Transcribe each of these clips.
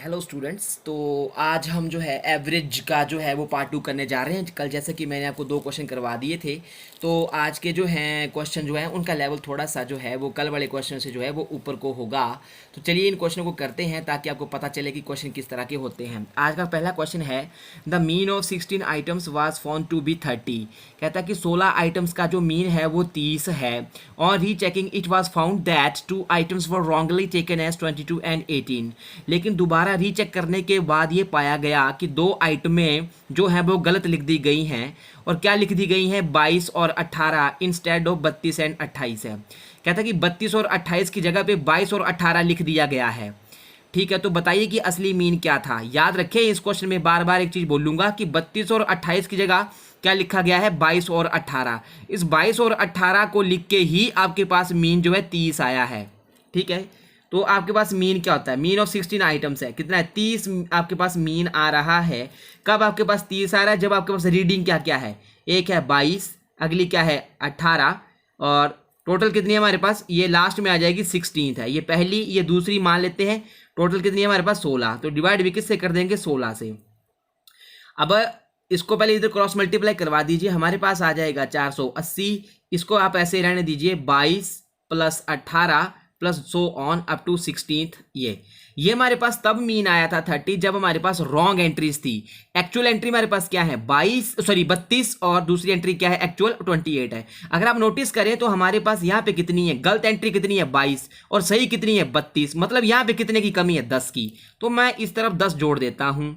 Hello students. तो आज हम जो है एवरेज का जो है वो पार्ट टू करने जा रहे हैं। कल जैसे कि मैंने आपको दो क्वेश्चन करवा दिए थे, तो आज के जो हैं क्वेश्चन जो हैं उनका लेवल थोड़ा सा जो है वो कल वाले क्वेश्चन से जो है वो ऊपर को होगा। तो चलिए इन क्वेश्चन को करते हैं ताकि आपको पता चले कि क्वेश्चन किस तरह के होते हैं। आज का पहला क्वेश्चन है, the mean of 16 items was found to be 30। कहता है कि 16 आइटम्स का जो मीन है वो 30 है। और rechecking it was found that 2 items were wrongly taken as 22 and 18। लेकिन दोबारा रीचेक करने के बाद ये पाया गया कि दो आइटमें जो है वो गलत लिख दी गई हैं। और क्या लिख दी गई हैं? 22 और 18 इंस्टेड ऑफ 32 एंड 28 है। कहता है कि 32 और 28 की जगह पे 22 और 18 लिख दिया गया है। ठीक है, तो बताइए कि असली मीन क्या था। याद रखें, इस क्वेश्चन में बार बार एक चीज बोलूंगा कि 32 और 28 की जगह क्या लिखा गया है? 22 और 18। इस 22 और 18 को लिख के ही आपके पास मीन जो है 30 आया है। ठीक है, तो आपके पास मीन क्या होता है? मीन ऑफ 16 आइटम्स है, कितना है? 30 आपके पास मीन आ रहा है। कब आपके पास 30 आ रहा है? जब आपके पास रीडिंग क्या क्या है? एक है 22, अगली क्या है 18, और टोटल कितनी है हमारे पास? ये लास्ट में आ जाएगी 16 है। ये पहली, ये दूसरी मान लेते हैं। टोटल कितनी है हमारे पास? 16। तो डिवाइड भी किससे कर देंगे? 16 से। अब इसको पहले इधर क्रॉस मल्टीप्लाई करवा दीजिए, हमारे पास आ जाएगा 480। इसको आप ऐसे रहने दीजिए, 22 plus 18 plus so on up to 16। ये हमारे पास तब मीन आया था 30 जब हमारे पास रॉन्ग एंट्रीज थी। एक्चुअल एंट्री हमारे पास क्या है? 32, और दूसरी एंट्री क्या है? एक्चुअल 28 है। अगर आप नोटिस करें तो हमारे पास यहाँ पे कितनी है? गलत एंट्री कितनी है? 22, और सही कितनी है? 32। मतलब यहाँ पे कितने की कमी है? 10 की। तो मैं इस तरफ 10 जोड़ देता हूं।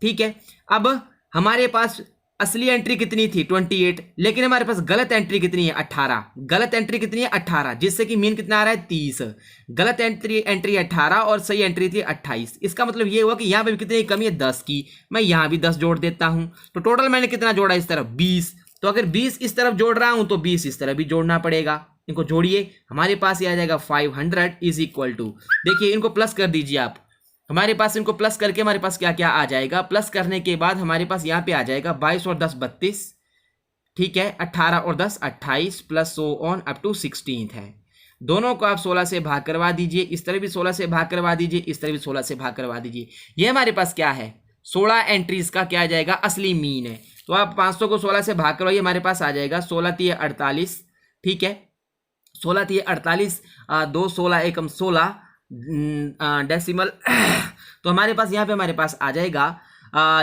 ठीक है, अब हमारे पास असली एंट्री कितनी थी? 28, लेकिन हमारे पास गलत एंट्री कितनी है? 18। गलत एंट्री कितनी है? 18, जिससे कि मीन कितना आ रहा है? 30। गलत एंट्री 18 और सही एंट्री थी 28। इसका मतलब ये हुआ कि यहाँ पे भी कितनी कमी है? 10 की। मैं यहाँ भी 10 जोड़ देता हूं। तो टोटल मैंने कितना जोड़ा इस तरफ? 20। तो अगर 20 इस तरफ जोड़ रहा हूं तो 20 इस तरफ भी जोड़ना पड़ेगा। इनको जोड़िए, हमारे पास ये आ जाएगा 500 इज इक्वल टू, देखिए इनको प्लस कर दीजिए आप। हमारे पास इनको प्लस करके हमारे पास क्या क्या आ जाएगा? प्लस करने के बाद हमारे पास यहाँ पे आ जाएगा 22 और 10 32। ठीक है, 18 और 10 28 plus so on up to 16 है। दोनों को आप 16 से भाग करवा दीजिए, इस तरह भी 16 से भाग करवा दीजिए, इस तरह भी 16 से भाग करवा दीजिए। ये हमारे पास क्या है? 16 एंट्रीज का क्या आ जाएगा? असली मीन है। तो आप 500 को 16 से भाग करवाइए, हमारे पास आ जाएगा 16 3 48। ठीक है, 16 3 48, 2 16 एकम 16 डेसिमल। तो हमारे पास यहाँ पे हमारे पास आ जाएगा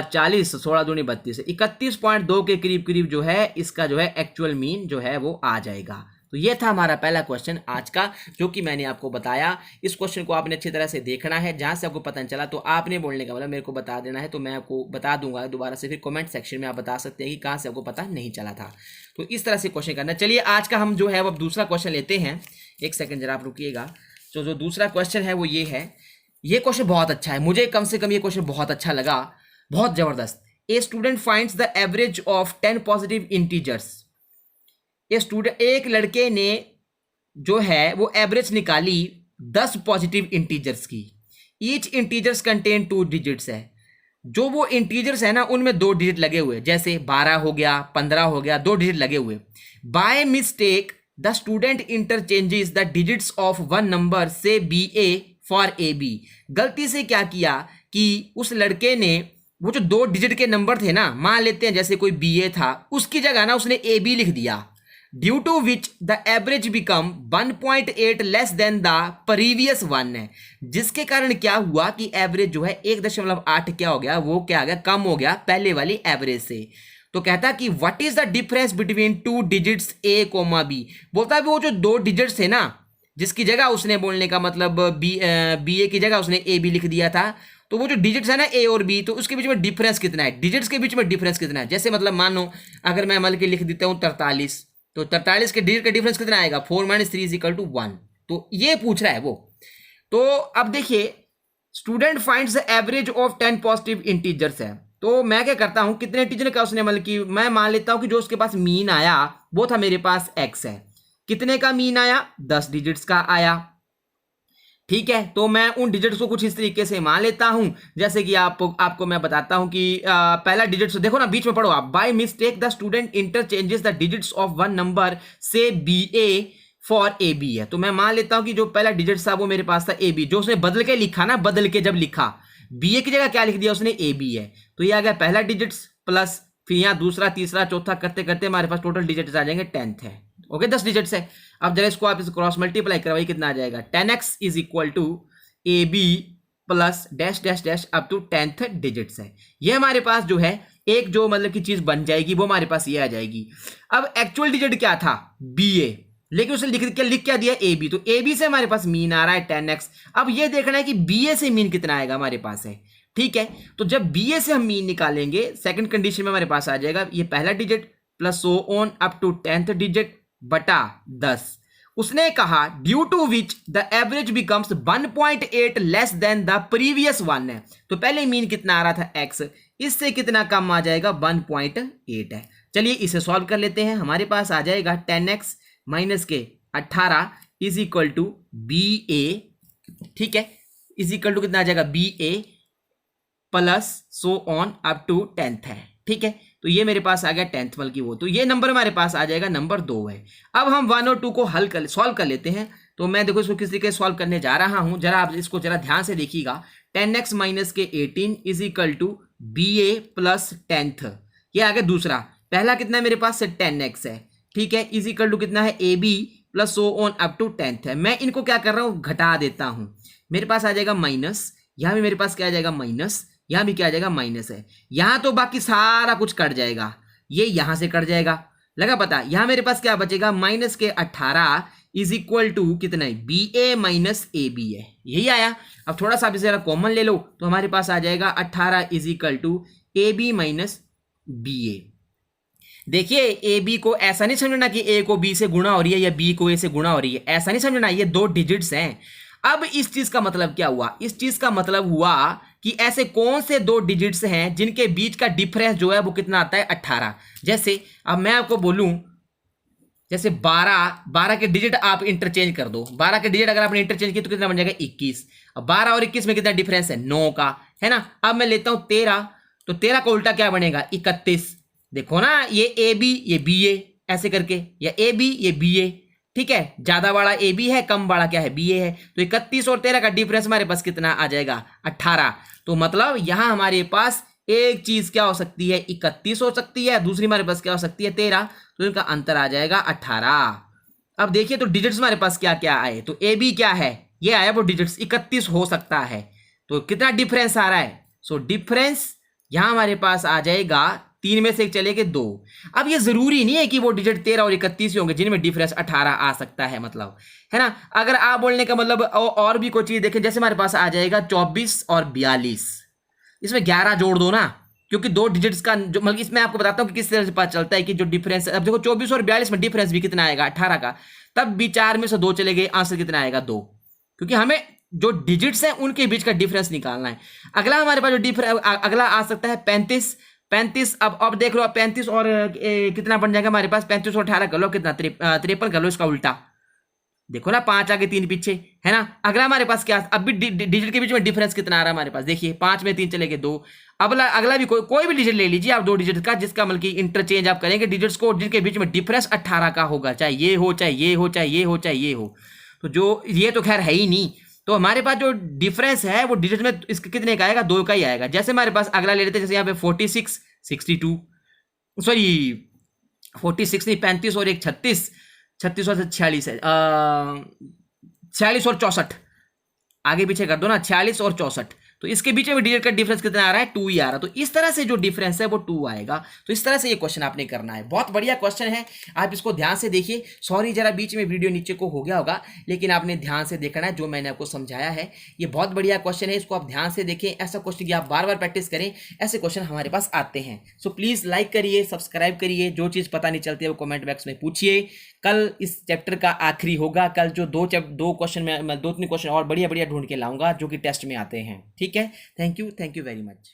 40, 16 दूनी 32, 31.2 के करीब करीब जो है इसका जो है एक्चुअल मीन जो है वो आ जाएगा। तो ये था हमारा पहला क्वेश्चन आज का, जो कि मैंने आपको बताया। इस क्वेश्चन को आपने अच्छी तरह से देखना है। जहां से आपको पता नहीं चला तो आपने बोलने का मतलब मेरे को बता देना है, तो मैं आपको बता दूंगा दोबारा से। फिर कमेंट सेक्शन में आप बता सकते हैं कि कहां से आपको पता नहीं चला था। तो इस तरह से क्वेश्चन करना। चलिए आज का हम जो है वो दूसरा क्वेश्चन लेते हैं। एक सेकेंड जरा आप रुकिएगा। तो जो दूसरा क्वेश्चन है वो ये है। ये क्वेश्चन बहुत अच्छा है, मुझे कम से कम ये क्वेश्चन बहुत अच्छा लगा, बहुत जबरदस्त। A student finds the average of 10 positive integers. एक लड़के ने जो है वो एवरेज निकाली 10 पॉजिटिव इंटीजर्स की। ईच इंटीजर्स कंटेन 2 डिजिट्स है। जो वो इंटीजर्स है ना उनमें 2 डिजिट लगे हुए, जैसे 12 हो गया, 15 हो गया, 2 डिजिट लगे हुए। By mistake the student interchanges the digits of one number से BA फॉर AB। गलती से क्या किया कि उस लड़के ने वो जो 2 डिजिट के नंबर थे ना, मान लेते हैं जैसे कोई BA था, उसकी जगह ना उसने AB लिख दिया। Due to which the average become 1.8 less than the previous one है। जिसके कारण क्या हुआ कि एवरेज जो है 1.8 क्या हो गया? वो क्या आ गया? कम हो गया पहले वाली एवरेज से। तो कहता कि what is the difference between 2 digits A, B। बोलता है वो जो 2 डिजिट्स थे ना, जिसकी जगह उसने बोलने का मतलब BA की जगह उसने AB लिख दिया था, तो वो जो डिजिट्स है ना A और B, तो उसके बीच में डिफरेंस कितना है? डिजिट्स के बीच में डिफरेंस कितना है? जैसे मतलब मानो अगर मैं मान के लिख देता हूँ 43, तो 43 के डिजिट का डिफरेंस कितना आएगा? 4 - 3 = 1। तो ये पूछ रहा है वो। तो अब देखिए, student finds the average of 10 positive integers है। तो मैं क्या करता हूं, कितने इंटीजर का उसने मतलब कि मैं मान लेता हूं कि जो उसके पास मीन आया वो था मेरे पास x है। कितने का मीन आया? 10 डिजिट्स का आया। ठीक है, तो मैं उन डिजिट्स को कुछ इस तरीके से मान लेता हूं, जैसे कि आपको मैं बताता हूं कि पहला डिजिट देखो ना, बीच में पढ़ो आप। By mistake the student interchanges the digits of one number से BA फॉर AB है। तो मैं मान लेता हूं कि जो पहला डिजिट था वो मेरे पास था AB, जो उसने बदल के लिखा ना, बदल के जब लिखा BA की जगह क्या लिख दिया उसने, AB है, तो ये आ गया पहला डिजिट्स प्लस फिर यहाँ दूसरा तीसरा चौथा करते करते हमारे पास टोटल डिजिट्स आ जाएंगे 10th है। ओके 10 डिजिट्स है। अब जरा इसको आप इस क्रॉस मल्टीप्लाई करवाइए, कितना आ जाएगा 10x is equal to AB plus dash dash dash up to 10th digits है। ये हमारे पास जो है एक जो मतलब की चीज बन जाएगी वो हमारे पास ये आ जाएगी। अब एक्चुअल डिजिट क्या था BA, लेकिन उसने लिख क्या दिया AB, तो AB से हमारे पास मीन आ रहा है 10x। अब ये देखना है कि BA से मीन कितना आएगा हमारे पास है, ठीक है। तो जब BA से हम मीन निकालेंगे सेकंड कंडीशन में हमारे पास आ जाएगा ये पहला digit plus so on up to 10th digit बटा 10। उसने कहा due to which the average becomes 1.8 less than the previous one है। तो पहले मीन कितना आ रहा था x, इससे कितना कम आ जाएगा 1.8 है। चलिए इसे सॉल्व कर लेते हैं। हमारे पास आ जाएगा 10x माइनस के 18 इज इक्वल टू BA, ठीक है, इज इक्वल टू कितना आ जाएगा BA plus so on up to 10th है, ठीक है। तो ये मेरे पास आ गया 10th वाल की वो, तो ये नंबर हमारे पास आ जाएगा नंबर 2 है। अब हम 1 और 2 को सॉल्व कर लेते हैं। तो मैं देखो इसको किस तरीके से सॉल्व करने जा रहा हूं, जरा आप इसको जरा ध्यान से देखिएगा। 10x माइनस के 18 is equal to BA plus 10th, ये आ गया दूसरा। पहला कितना है मेरे पास 10x है, ठीक है, इज इक्वल टू कितना है AB plus so on up to 10th है। मैं इनको क्या कर रहा हूं, घटा देता हूं। मेरे पास आ जाएगा माइनस, यहां भी मेरे पास क्या आ जाएगा माइनस, यहां भी क्या आ जाएगा माइनस है। यहां तो बाकी सारा कुछ कट जाएगा, ये यहां से कट जाएगा, लगा पता। यहां मेरे पास क्या बचेगा माइनस के 18 इज इक्वल टू कितना है BA माइनस AB है, यही आया। अब थोड़ा सा इसे कॉमन ले लो तो हमारे पास आ जाएगा 18 is equal to AB minus BA। देखिए AB को ऐसा नहीं समझना कि A को B से गुणा हो रही है या B को A से गुणा हो रही है, ऐसा नहीं समझना, ये 2 डिजिट्स हैं। अब इस चीज का मतलब क्या हुआ, इस चीज का मतलब हुआ कि ऐसे कौन से 2 डिजिट्स हैं जिनके बीच का डिफरेंस जो है वो कितना आता है 18। जैसे अब मैं आपको बोलूं जैसे 12 के डिजिट आप इंटरचेंज कर दो, 12 के डिजिट अगर आपने इंटरचेंज किए तो कितना बन जाएगा 21। अब 12 और 21 में कितना डिफरेंस है 9 का, है ना। अब मैं लेता हूं 13, तो 13 का उल्टा क्या बनेगा 31। देखो ना, ये AB ये BA ऐसे करके, या AB ये BA, ठीक है, ज्यादा बड़ा AB है कम बड़ा क्या है BA है। तो 31 और 13 का डिफरेंस हमारे पास कितना आ जाएगा 18। तो मतलब यहां हमारे पास एक चीज क्या हो सकती है 31 हो सकती है, दूसरी हमारे पास क्या हो सकती है 13, तो इनका अंतर आ जाएगा 18। अब देखिए तो डिजिट्स हमारे पास क्या क्या आए, तो AB क्या है ये आया वो डिजिट्स 31 हो सकता है। तो कितना डिफरेंस आ रहा है, सो डिफरेंस यहां हमारे पास आ जाएगा 3 में से एक चले गए 2। अब ये जरूरी नहीं है कि वो डिजिट 13 और 31 ही होंगे जिनमें डिफरेंस 18 आ सकता है, मतलब है ना। अगर आप बोलने का मतलब और भी कोई चीज देखें, जैसे हमारे पास आ जाएगा 24 और 42, इसमें 11 जोड़ दो ना, क्योंकि 2 डिजिट्स का जो मतलब इसमें आपको बताता हूँ कि किस तरह से पता चलता है कि जो डिफरेंस है। अब देखो 24 और 42 में डिफरेंस भी कितना आएगा 18 का, तब भी 4 में से 2 चले गए, आंसर कितना आएगा 2, क्योंकि हमें जो डिजिट्स हैं उनके बीच का डिफरेंस निकालना है। अगला हमारे पास जो डिफरेंस अगला आ सकता है 35। अब देख लो 35 और कितना बन जाएगा हमारे पास, 35 और 18 कर लो कितना 53 कर लो, इसका उल्टा देखो ना, 5 आगे 3 पीछे, है ना। अगला हमारे पास क्या, अब भी डिजिट के बीच में डिफरेंस कितना आ रहा है हमारे पास, देखिए 5 में 3 चले गए 2। अगला भी कोई भी डिजिट ले लीजिए आप 2 डिजिट का, जिसका मतलब कि इंटरचेंज आप करेंगे डिजिट्स को, जिनके बीच में डिफरेंस 18 का होगा, चाहे ये हो चाहे ये हो चाहे ये हो चाहे ये हो। तो जो ये तो खैर है ही नहीं, तो हमारे पास जो डिफरेंस है वो डिजिट में इसके कितने का आएगा 2 का ही आएगा। जैसे हमारे पास अगला ले लेते हैं, जैसे यहाँ पे 46 62 सॉरी 46 नहीं 35 और एक 36 और 46 है 46 और 64, आगे पीछे कर दो ना 46 और 64, तो इसके बीच में डिजिट का डिफरेंस कितना आ रहा है 2 ही आ रहा है। तो इस तरह से जो डिफरेंस है वो 2 आएगा। तो इस तरह से ये क्वेश्चन आपने करना है, बहुत बढ़िया क्वेश्चन है, आप इसको ध्यान से देखिए। सॉरी जरा बीच में वीडियो नीचे को हो गया होगा, लेकिन आपने ध्यान से देखना है जो मैंने आपको समझाया है। ये बहुत बढ़िया क्वेश्चन है, इसको आप ध्यान से देखें। ऐसा क्वेश्चन की आप बार बार प्रैक्टिस करें, ऐसे क्वेश्चन हमारे पास आते हैं। सो प्लीज लाइक करिए, सब्सक्राइब करिए, जो चीज़ पता नहीं चलती है वो कमेंट बॉक्स में पूछिए। कल इस चैप्टर का आखिरी होगा, कल जो 2 क्वेश्चन मैं 2-3 क्वेश्चन और बढ़िया बढ़िया ढूंढ के लाऊंगा जो कि टेस्ट में आते हैं, ठीक है। Thank you very much.